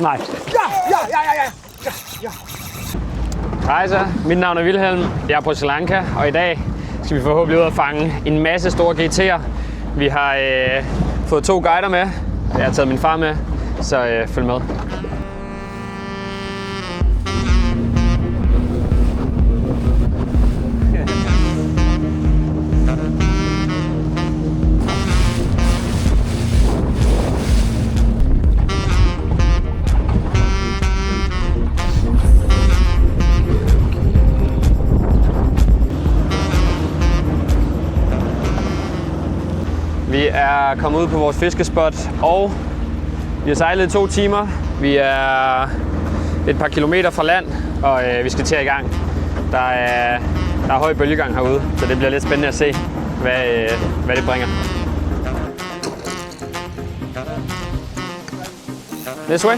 Nej. Ja. Hej så, mit navn er Vilhelm. Jeg er på Sri Lanka, og i dag skal vi forhåbentlig ud og fange en masse store GT'er. Vi har fået 2 guider med. Jeg har taget min far med, så følg med. Vi er kommet ud på vores fiskespot, og vi har sejlet i 2 timer. Vi er et par kilometer fra land, og vi skal til i gang. Der er høj bølgegang herude, så det bliver lidt spændende at se, hvad det bringer. This way.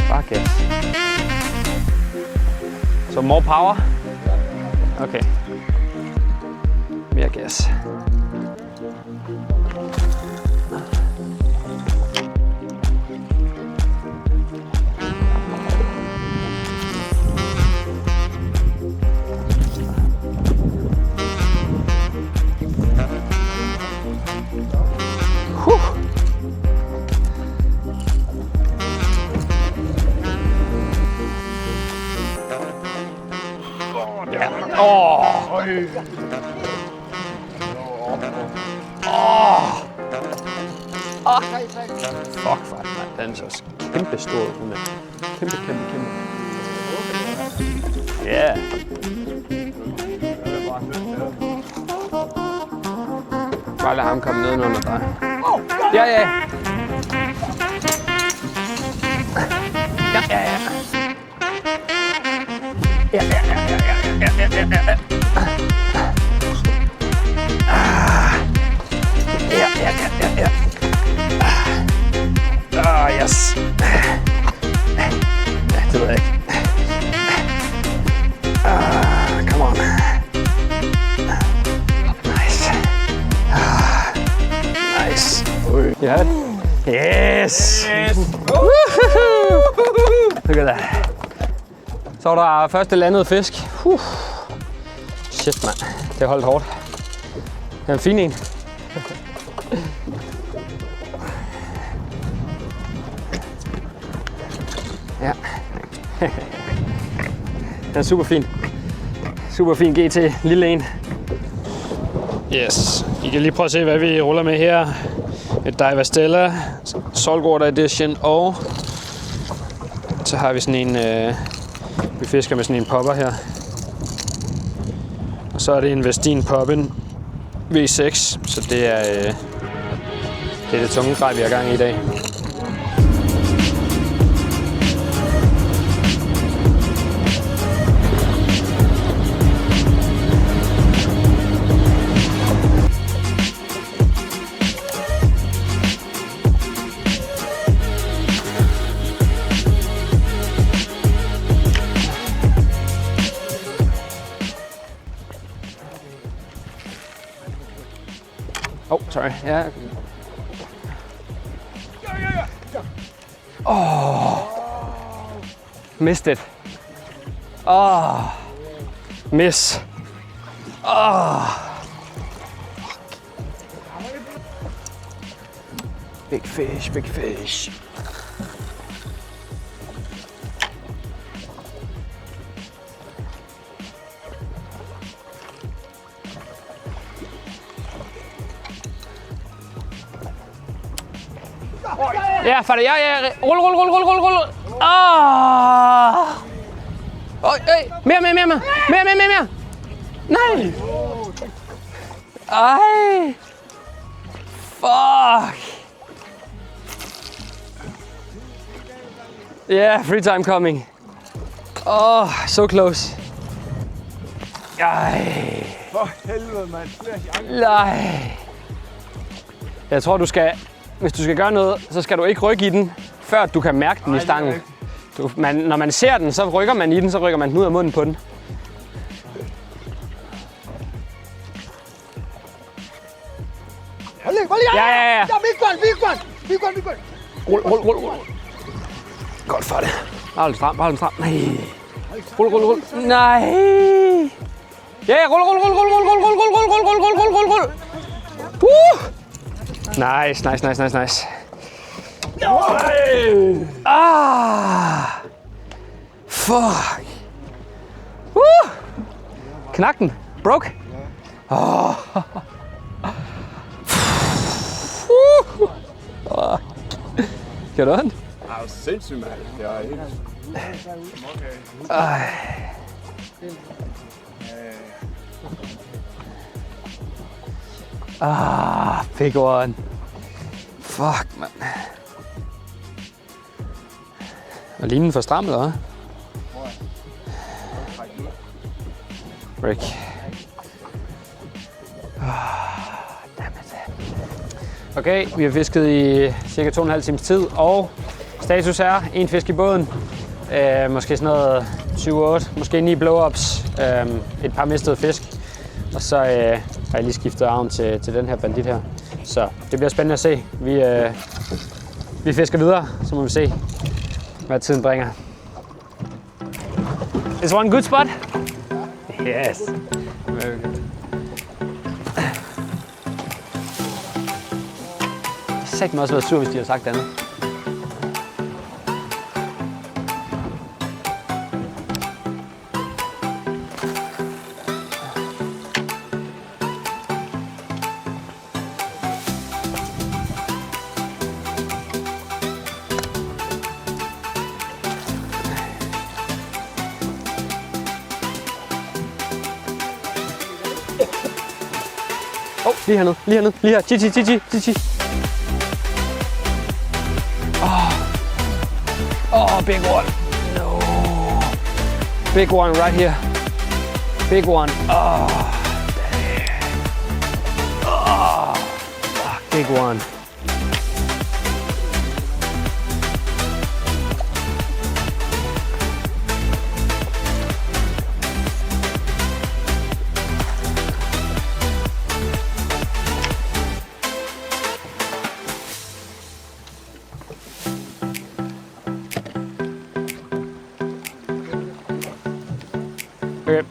Bare gas. So more power? Okay. Mere gas. Fuck, den er så kæmpe stor. Kæmpe. Ja. Bare lad ham komme ned under dig. Ja. Ja. Yes. Ja, det ved jeg ikke. Come on. Nice. Nice. You have it? Yes. Look at that. Så var der første landede fisk. Shit, mand. Det holdt hårdt. Det er en fin en. Ja. Den er super fin. Super fin GT. Lille en. Yes. I kan lige prøve at se, hvad vi ruller med her. Et Daiwa Stella, Saltwater Edition, og så har vi sådan en, vi fisker med sådan en popper her. Og så er det en Westin Poppin V6, så det er det tunge grej, vi har gang i dag. Oh, sorry. Yeah. Oh, missed it. Oh, miss. Oh, big fish, big fish. Ja, færdig. Ja. Rulle. Mere. Nej. Ej. Fuck. Yeah, free time coming. Oh, so close. Ej. For helvede, mand. Nej. Jeg tror, hvis du skal gøre noget, så skal du ikke rykke i den, før du kan mærke den i stangen. Når man ser den, så rykker man i den, så rykker man den ud af munden på den. Ja. Vi er godt. Rul. Godt for det. Hold den stram. Nej. Rul. Nej. Ja, rul. Nice. Fuck. Knak den. Broke. Gør det ondt? Det er sindssygt, mand. Det er helt... Big one. Fuck, mand. Og linen for stram, eller hvad? Break. Okay, vi har fisket i cirka 2,5 times tid, og status er en fisk i båden. Måske sådan noget 7-8, måske 9 blow-ups, et par mistede fisk. Og så har jeg lige skiftet arven til den her bandit her. Så det bliver spændende at se. Vi fisker videre, så må vi se, hvad tiden bringer. Is one good spot? Yes. Very good. Jeg må også være sur, hvis de har sagt andet. Lige hernede. Lige her. Chi. Oh, big one. No. Big one right here. Big one. Oh, fuck, big one. Okay.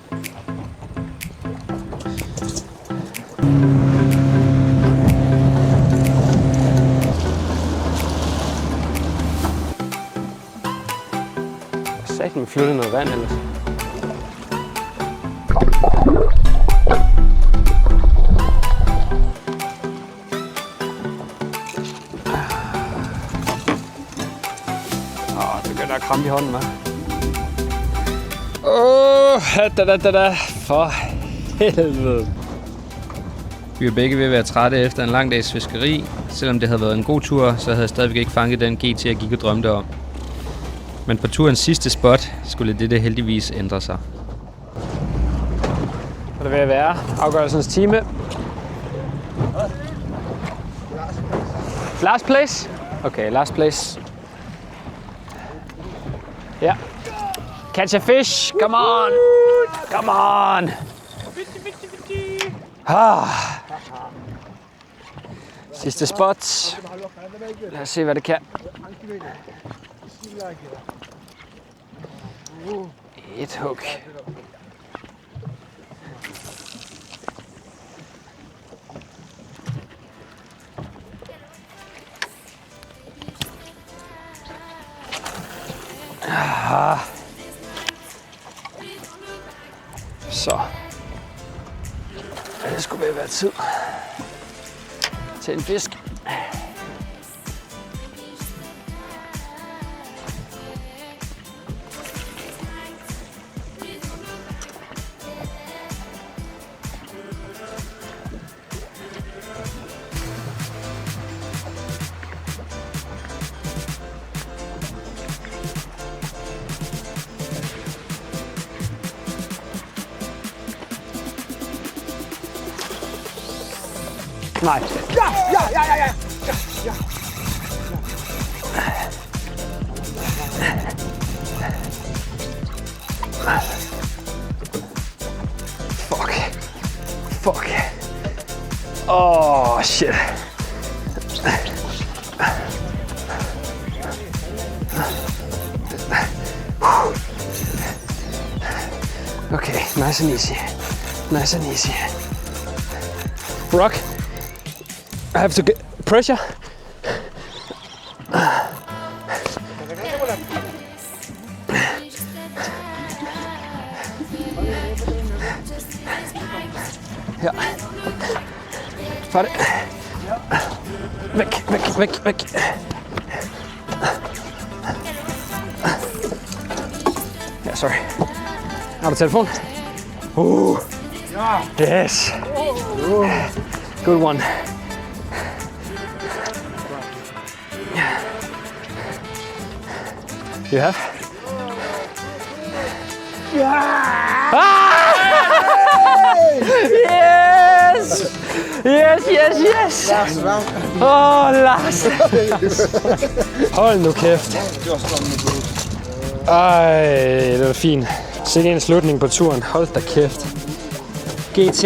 Sæt med flytte noget vand ellers. Det begynder at krampe i hånden, hva'? For helvede. Vi var begge ved at være trætte efter en lang dags fiskeri. Selvom det havde været en god tur, så havde jeg stadigvæk ikke fanget den GT, jeg gik og drømte om. Men på turens sidste spot skulle det heldigvis ændre sig. Så det vil være afgørelsens time. Last place? Okay, last place. Ja. Catch a fish, come on! Come on! Sidste spot. Lad os se, hvad det kan. Et hook. Så. Det skulle vel være tid til en fisk. Nej. Ja. Fuck. Oh, shit. Okay, nice and easy. Rock. I have to get pressure. Ja. Færdig. Væk. Ja, sorry. Har du telefon? Yes. Good one. You have? Yes! Lars! Hold nu kæft. Ej, det var fint. Sikke en slutning på turen. Hold da kæft. GT.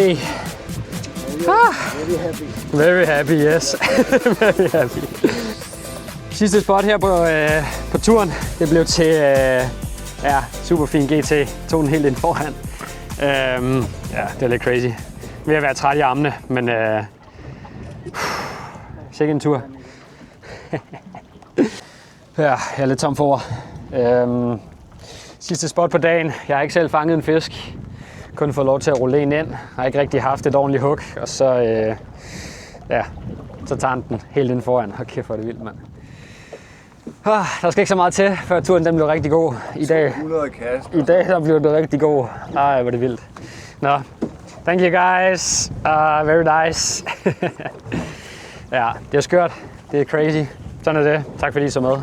Very happy, yes. Very happy. Sidste spot her på turen. Det blev til super fin GT. Tog den helt ind foran. Det er lidt crazy. Ved at være træt i armene, men sikke en tur. Jeg er lidt tom for ord. Sidste spot på dagen. Jeg har ikke selv fanget en fisk. Kun fået lov til at rulle en ind. Jeg har ikke rigtig haft et ordentligt hook, og så så tager den helt ind foran. Hold kæft, hvor er det vildt, mand. Der skal ikke så meget til, før turen den blev rigtig god. I dag, 100 kast. I dag der blev det rigtig god. Ej, hvor er det vildt. Nå, thank you guys. Very nice. Ja, det er skørt. Det er crazy. Sådan er det. Tak fordi I så med.